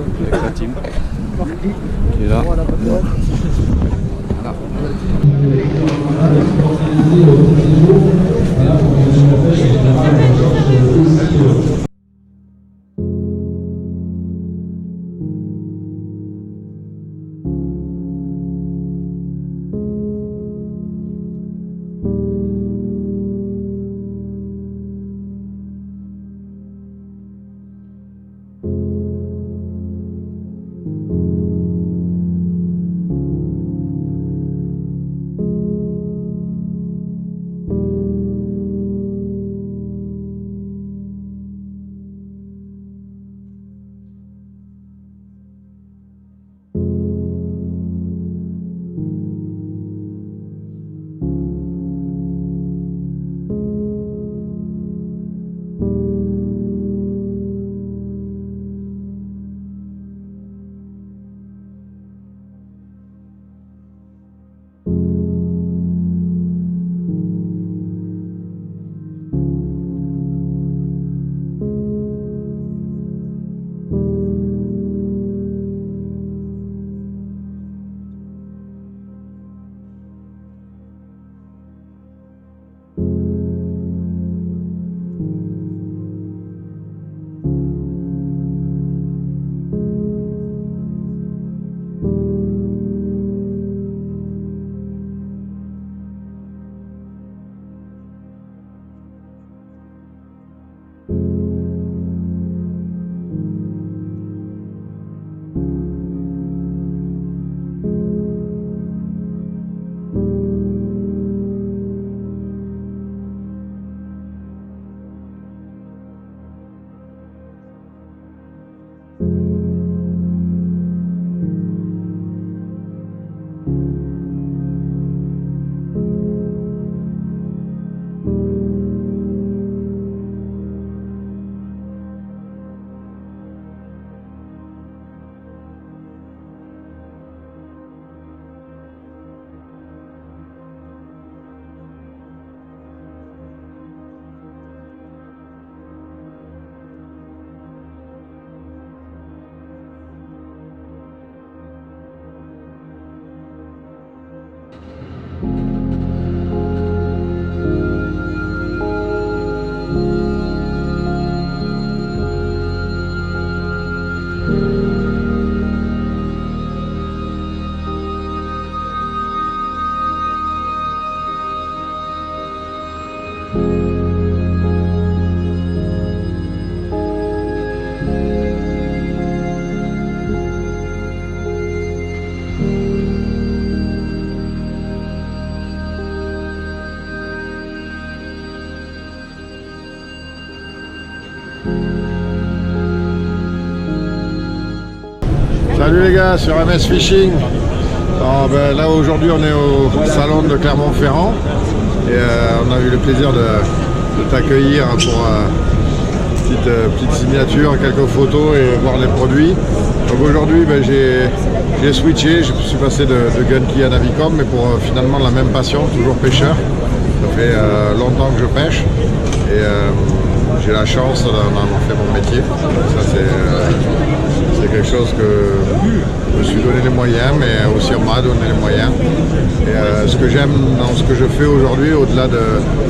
avec la team qui est là. Voilà. Salut les gars sur MS Fishing. Alors, là aujourd'hui on est au salon de Clermont-Ferrand et on a eu le plaisir de t'accueillir pour petite signature, quelques photos et voir les produits. Donc aujourd'hui j'ai switché, je suis passé de Gun-Key à Navicom, mais pour finalement la même passion, toujours pêcheur. Ça fait longtemps que je pêche et j'ai la chance d'en avoir fait mon métier. Ça c'est quelque chose que je me suis donné les moyens, mais aussi on m'a donné les moyens. Et ce que j'aime dans ce que je fais aujourd'hui, au-delà de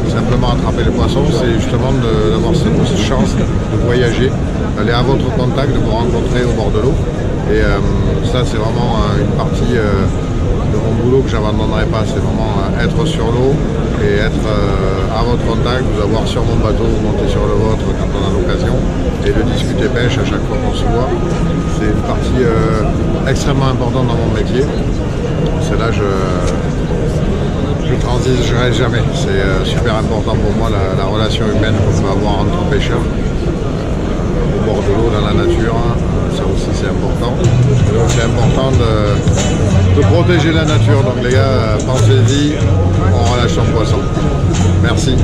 simplement attraper les poissons, c'est justement d'avoir cette chance de voyager, d'aller à votre contact, de vous rencontrer au bord de l'eau. Et ça c'est vraiment une partie de mon boulot que j'abandonnerai pas, c'est vraiment être sur l'eau et être à votre contact, vous avoir sur mon bateau, monter sur le vôtre quand on a l'occasion et de discuter pêche à chaque fois qu'on se voit. C'est une partie extrêmement importante dans mon métier. C'est là je transigerai jamais. C'est super important pour moi la relation humaine qu'on peut avoir entre pêcheurs au bord de l'eau, dans la nature. Ça aussi c'est important. Donc c'est important de protéger la nature. Donc les gars, pensez-y, on relâche son poisson. Merci.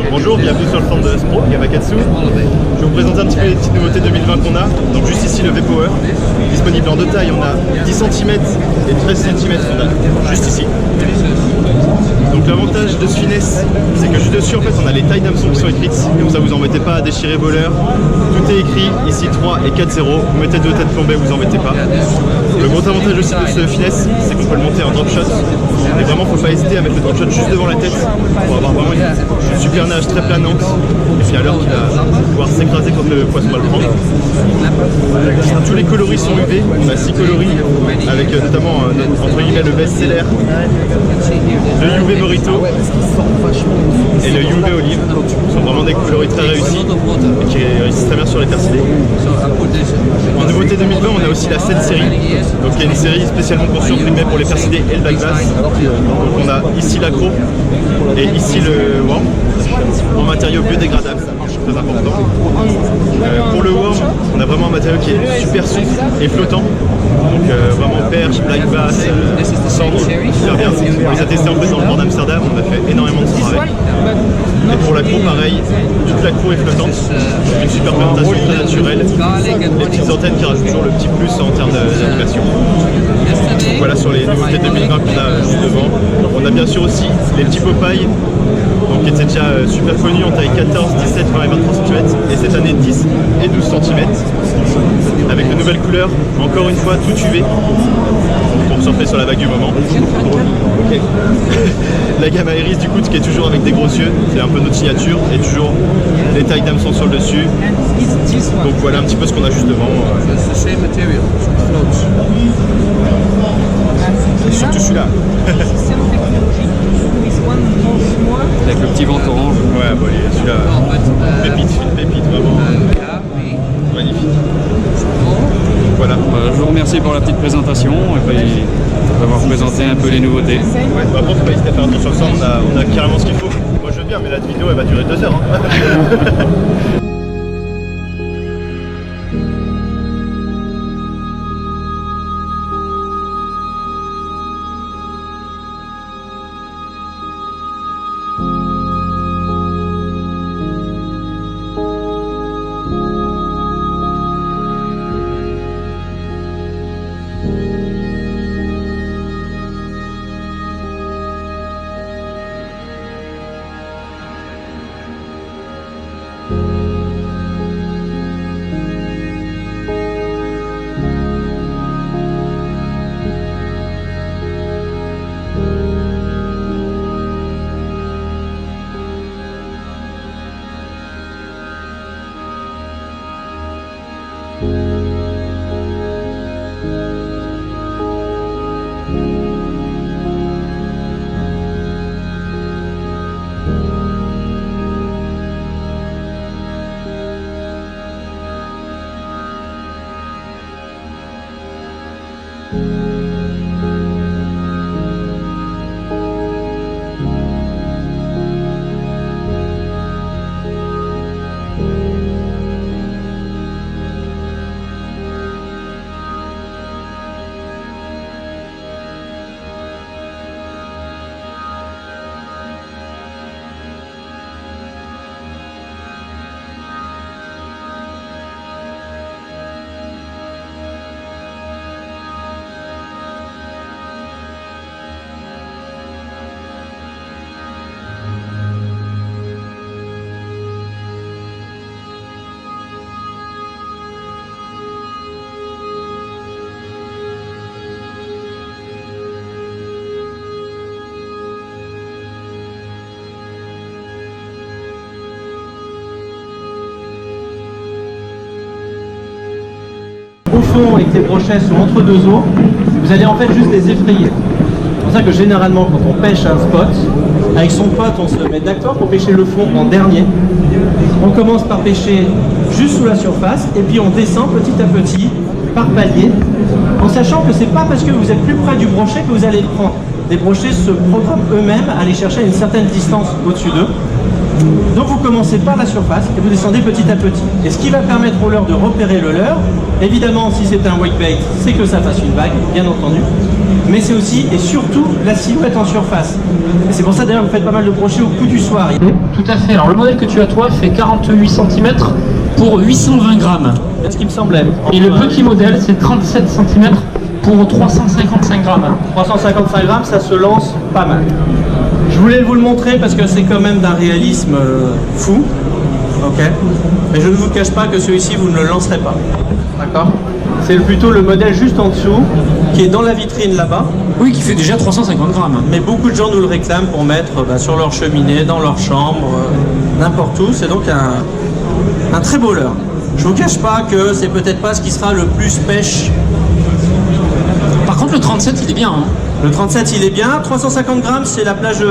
Bonjour, bienvenue sur le stand de Spro, Gamakatsu. Je vais vous présenter un petit peu les petites nouveautés 2020 qu'on a. Donc juste ici le V-Power, disponible en deux tailles, on a 10 cm et 13 cm juste ici. Donc l'avantage de ce finesse, c'est que juste dessus en fait on a les tailles d'hameçon qui sont écrites, comme ça vous embêtez pas à déchirer vos leurres. Tout est écrit, ici 3 et 4-0, vous mettez deux têtes plombées, vous embêtez pas. Le gros avantage aussi de ce finesse, c'est qu'on peut le monter en drop shot. Et vraiment faut pas hésiter à mettre le drop shot juste devant la tête pour avoir vraiment une super nage très planante. Et puis à l'heure qui va pouvoir s'écraser quand le poisson va le prendre. Tous les coloris sont UV, on a 6 coloris avec notamment entre guillemets le best-seller, le UV Morito et le UV Olive. Ce sont vraiment des coloris très réussis et qui réussissent très bien sur les persidés. En nouveauté 2020, on a aussi la 7 série, donc il y a une série spécialement conçue pour les persidés et le backbass. Donc on a ici l'accro et ici le worm en matériaux biodégradables, très important. Pour le worm, on a vraiment un matériau qui est super souple et flottant. Donc vraiment perche, black bass, cendre, super bien. On les a testés en fait dans le port d'Amsterdam, on a fait énormément de cendre avec. Et pour l'accro pareil, toute l'accro est flottante, une super présentation très naturelle, les petites antennes qui rajoutent toujours le petit plus en termes d'animation. Voilà sur les nouveautés 2020 qu'on a juste devant. On a bien sûr aussi les petits Popeye, donc qui étaient déjà super connus en taille 14, 17, 20 et 23 cm, et cette année 10 et 12 cm, avec de nouvelles couleurs, encore une fois tout UV, pour surfer sur la vague du moment. La gamme Iris du coup qui est toujours avec des gros yeux, c'est un peu notre signature, et toujours les tailles d'hameçon sur le dessus. Donc voilà un petit peu ce qu'on a juste devant. Et surtout celui-là. Avec le petit ventre orange. Ouais, bon, celui-là, pépite, vraiment magnifique. Donc voilà. Je vous remercie pour la petite présentation et puis d'avoir présenté un peu les nouveautés. Ouais, par contre, faut pas hésiter à faire attention au son, on a carrément ce qu'il faut. Moi je veux bien, mais la vidéo elle va durer 2 heures. Hein. Au fond et que tes brochets sont entre deux eaux, vous allez en fait juste les effrayer. C'est pour ça que généralement quand on pêche un spot, avec son pote on se met d'accord pour pêcher le fond en dernier. On commence par pêcher juste sous la surface et puis on descend petit à petit par palier, en sachant que c'est pas parce que vous êtes plus près du brochet que vous allez le prendre. Les brochets se programment eux-mêmes à aller chercher à une certaine distance au-dessus d'eux. Donc vous commencez par la surface et vous descendez petit à petit. Et ce qui va permettre au leurre de repérer le leurre, évidemment si c'est un wakebait, c'est que ça fasse une vague, bien entendu, mais c'est aussi et surtout la silhouette en surface. Et c'est pour ça d'ailleurs que vous faites pas mal de brochets au coup du soir. Tout à fait. Alors le modèle que tu as toi fait 48 cm pour 820 grammes. C'est ce qui me semblait. Et le petit modèle c'est 37 cm pour 355 grammes. 355 grammes, ça se lance pas mal. Je voulais vous le montrer parce que c'est quand même d'un réalisme fou. Ok. Mais je ne vous cache pas que celui-ci, vous ne le lancerez pas. D'accord. C'est plutôt le modèle juste en dessous, qui est dans la vitrine là-bas. Oui, qui fait déjà 350 grammes. Mais beaucoup de gens nous le réclament pour mettre sur leur cheminée, dans leur chambre, n'importe où. C'est donc un très beau leurre. Je vous cache pas que c'est peut-être pas ce qui sera le plus pêche. Par contre, le 37, il est bien. Hein. Le 37, il est bien. 350 grammes, c'est la plage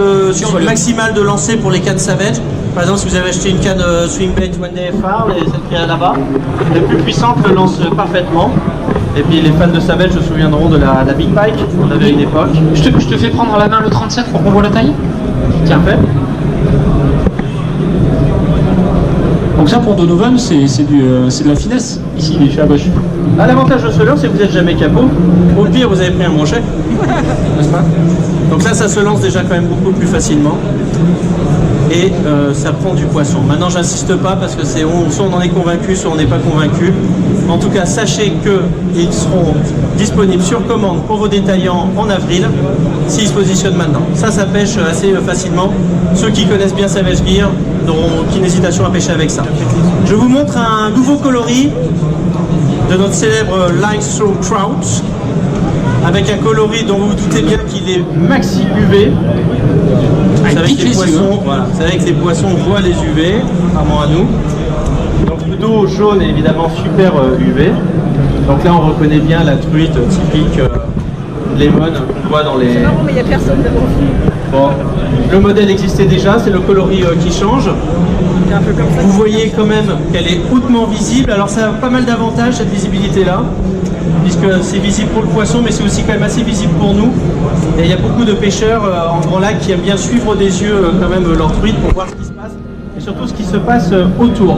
maximale de lancer pour les cannes Savage. Par exemple, si vous avez acheté une canne Swimbait One Day FR, cette qu'il y a là-bas, les plus puissantes le lancent parfaitement. Et puis les fans de Savage se souviendront de la Big Pike qu'on avait à une époque. Je te fais prendre à la main le 37 pour qu'on voit la taille. Tiens, fait. Donc ça pour Donovan c'est de la finesse ici il est chez à gauche. Ah, l'avantage de ce leurre c'est que vous n'êtes jamais capot. Au pire vous avez pris un brochet, n'est-ce pas? Donc là ça se lance déjà quand même beaucoup plus facilement. Et ça prend du poisson. Maintenant j'insiste pas parce que soit on en est convaincu, soit on n'est pas convaincu. En tout cas sachez qu'ils seront disponibles sur commande pour vos détaillants en avril s'ils se positionnent maintenant. Ça pêche assez facilement. Ceux qui connaissent bien Savage Gear n'auront aucune hésitation à pêcher avec ça. Je vous montre un nouveau coloris de notre célèbre Line Throw Trout avec un coloris dont vous vous doutez bien qu'il est maxi UV. Vous savez que les poissons, voilà, vous savez que les poissons voient les UV, contrairement à nous. Donc le dos jaune est évidemment super UV. Donc là on reconnaît bien la truite typique lemon qu'on voit dans les... C'est marrant, mais il n'y a personne devant. Bon, le modèle existait déjà, c'est le coloris qui change. C'est un peu comme ça. Vous voyez quand même qu'elle est hautement visible. Alors ça a pas mal d'avantages cette visibilité là, puisque c'est visible pour le poisson, mais c'est aussi quand même assez visible pour nous. Et il y a beaucoup de pêcheurs en grand lac qui aiment bien suivre des yeux quand même leur truite pour voir ce qui se passe, et surtout ce qui se passe autour.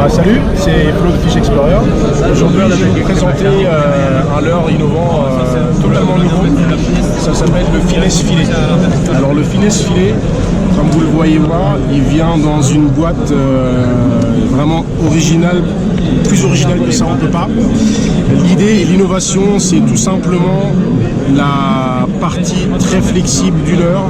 Salut, c'est Flo de Fish Explorer. Aujourd'hui, on a pu vous présenter un leurre innovant totalement nouveau. Ça s'appelle le finesse filet. Alors le finesse filet, comme vous le voyez voir, il vient dans une boîte vraiment originale, plus originale que ça on ne peut pas. L'idée et l'innovation, c'est tout simplement la partie très flexible du leurre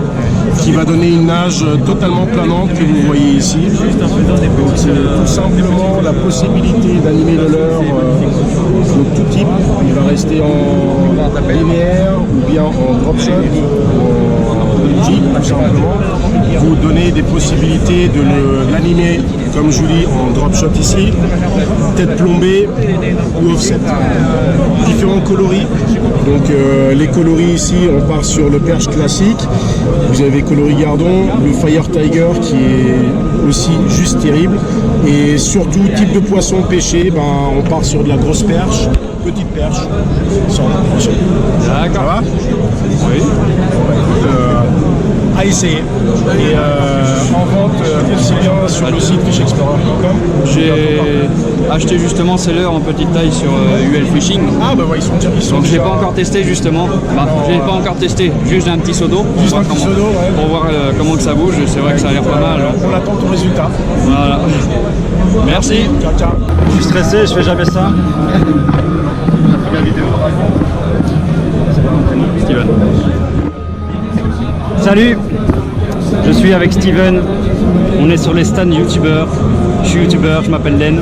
qui va donner une nage totalement planante que vous voyez ici. Donc c'est tout simplement la possibilité d'animer le leurre de tout type. Il va rester en linéaire ou bien en drop shot ou en jig tout simplement. Vous donnez des possibilités de l'animer comme je vous dis en drop shot ici, tête plombée ou offset. Différents coloris. Donc les coloris ici, on part sur le perche classique. Vous avez coloris gardon, le Fire Tiger qui est aussi juste terrible. Et surtout, type de poisson pêché, on part sur de la grosse perche, petite perche, sans poisson. D'accord. Ça va? Oui. À essayer. Et en vente aussi bien sur le site fishexplorer.com. J'ai acheté justement ces leurres en petite taille sur UL Fishing. Ah bah ouais, ils sont Donc je l'ai déjà- pas encore testé justement. Je l'ai pas encore testé. Juste un petit seau d'eau Juste un petit seau d'eau, ouais. pour voir comment que ça bouge. C'est vrai que ça a l'air pas mal. On attend ton résultat. Voilà. Merci. Ciao, ciao. Je suis stressé, je fais jamais ça. Steven. Salut, je suis avec Steven, on est sur les stands youtubeurs, je suis youtubeur, je m'appelle Len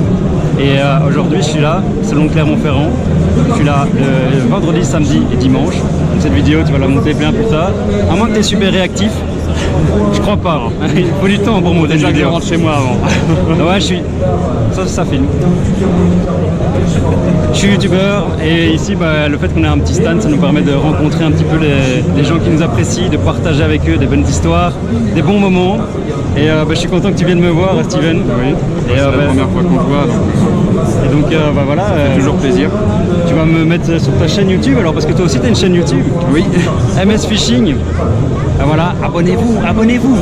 et aujourd'hui je suis là, selon Clermont-Ferrand, je suis là le vendredi, samedi et dimanche, donc cette vidéo tu vas la monter bien plus tard, à moins que tu es super réactif, je crois pas, hein. Il faut du temps pour monter Déjà une que je vidéo. rentre chez moi avant. Ouais, je suis. Ça filme. Je suis youtubeur et ici, le fait qu'on ait un petit stand, ça nous permet de rencontrer un petit peu les gens qui nous apprécient, de partager avec eux des bonnes histoires, des bons moments. Et je suis content que tu viennes me voir, Steven. Oui. Et, C'est la première fois qu'on se voit. Donc. et donc, voilà. Toujours plaisir. Tu vas me mettre sur ta chaîne YouTube alors, parce que toi aussi, tu as une chaîne YouTube. Oui. MS Fishing. Ah, voilà, abonnez-vous, abonnez-vous.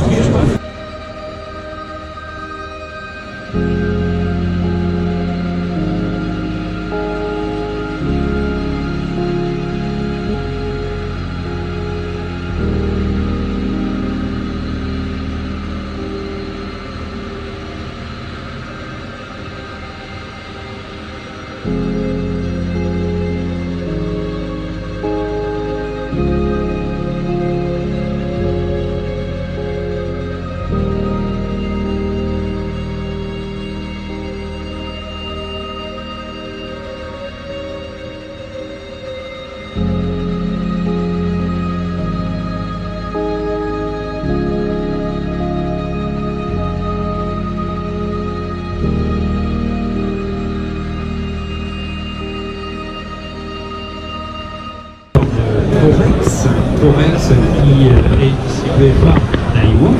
Commerce qui est distribué par Daiwa.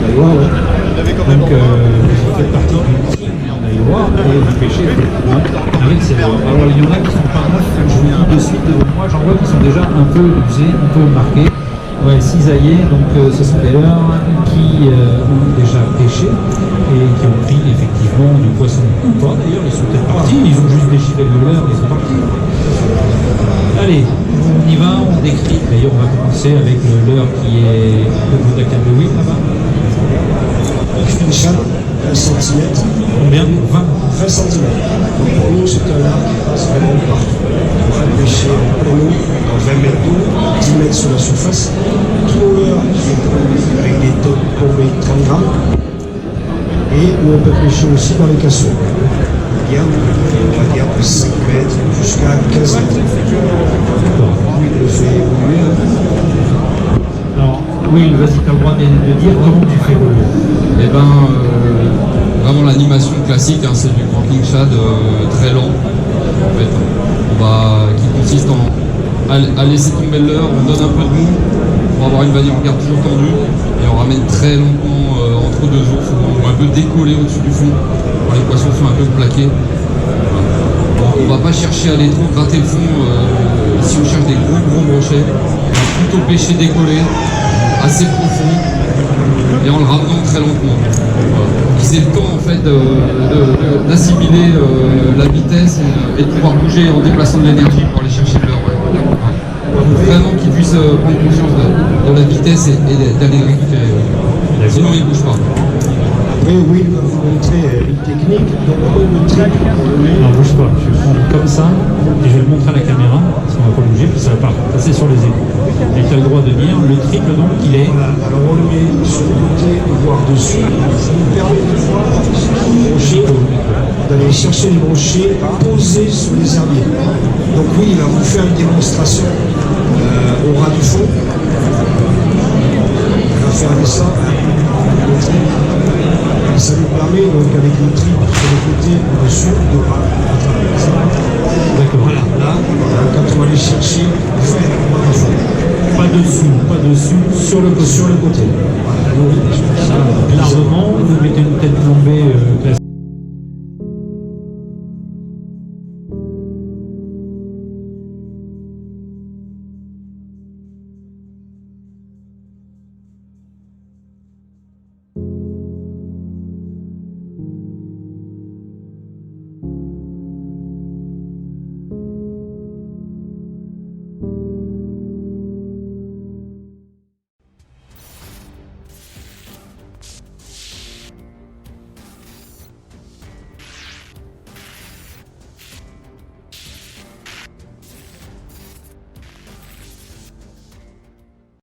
Donc vous faites partie du team Daiwa et vous pêchez effectivement avec ces leurres. Alors il y en a qui sont pas neufs, comme je vous dis de suite devant moi, j'en vois qui sont déjà un peu usés, un peu marqués. Ouais, cisaillés, donc ce sont des leurres qui ont déjà pêché et qui ont pris effectivement du poisson ou pas. D'ailleurs, ils sont peut-être partis, ils ont juste déchiré le leurre, ils sont partis. Allez, on y va, on décrit. D'ailleurs, on va commencer avec le leurre qui est au bout d'Académie là-bas. Une chape, 1 cm. Combien 20 cm. Donc pour nous, c'est un leurre qui passe vraiment partout. On va pêcher en plein eau, dans 20 mètres d'eau, 10 mètres sur la surface. Tous nos leurres qui est avec des taux tombés 30 grammes. Et où on peut pêcher aussi dans les casseaux. Bien, on va dire de 5 mètres jusqu'à 15 mètres. Lui, il le fait évoluer. Alors, oui, vas-y, tu as le droit de dire comment tu fais évoluer. Eh ben, vraiment l'animation classique, hein, c'est du cranking shad très lent, en fait, qui consiste à laisser tomber le leurre, on donne un peu de mou pour avoir une bannière en garde toujours tendue et on ramène très lentement entre deux eaux, souvent, un peu décollé au-dessus du fond, quand les poissons sont un peu plaqués. Voilà. On va pas chercher à aller trop gratter le fond, si on cherche des gros brochets, on va plutôt pêcher décollé, assez profond, et en le ramenant très lentement. Voilà. qu'ils aient le temps en fait d'assimiler la vitesse et de pouvoir bouger en déplaçant de l'énergie pour aller chercher de l'heure. Vraiment qu'ils puissent prendre conscience de la vitesse et d'aller récupérer. Sinon ils ne bougent pas. Après, oui, il va vous montrer une technique. Donc, le triple, Non, bouge pas. Je vais prendre comme ça et je vais le montrer à la caméra parce qu'on va pas bouger puis ça va passer sur les écrans. Et tu as le droit de dire le triple donc il est. voilà. Alors, on le met sur le côté, voire dessus. Ça nous permet de voir les brochets, d'aller chercher les brochets posés sur les herbiers. Donc, oui, il va vous faire une démonstration au ras du fond. Il va faire ça. Et ça nous permet donc avec le triple sur le côté au-dessus de D'accord. voilà, là, quand on va aller chercher, Pas dessus, sur le côté. Voilà, L'armement, vous mettez une tête plombée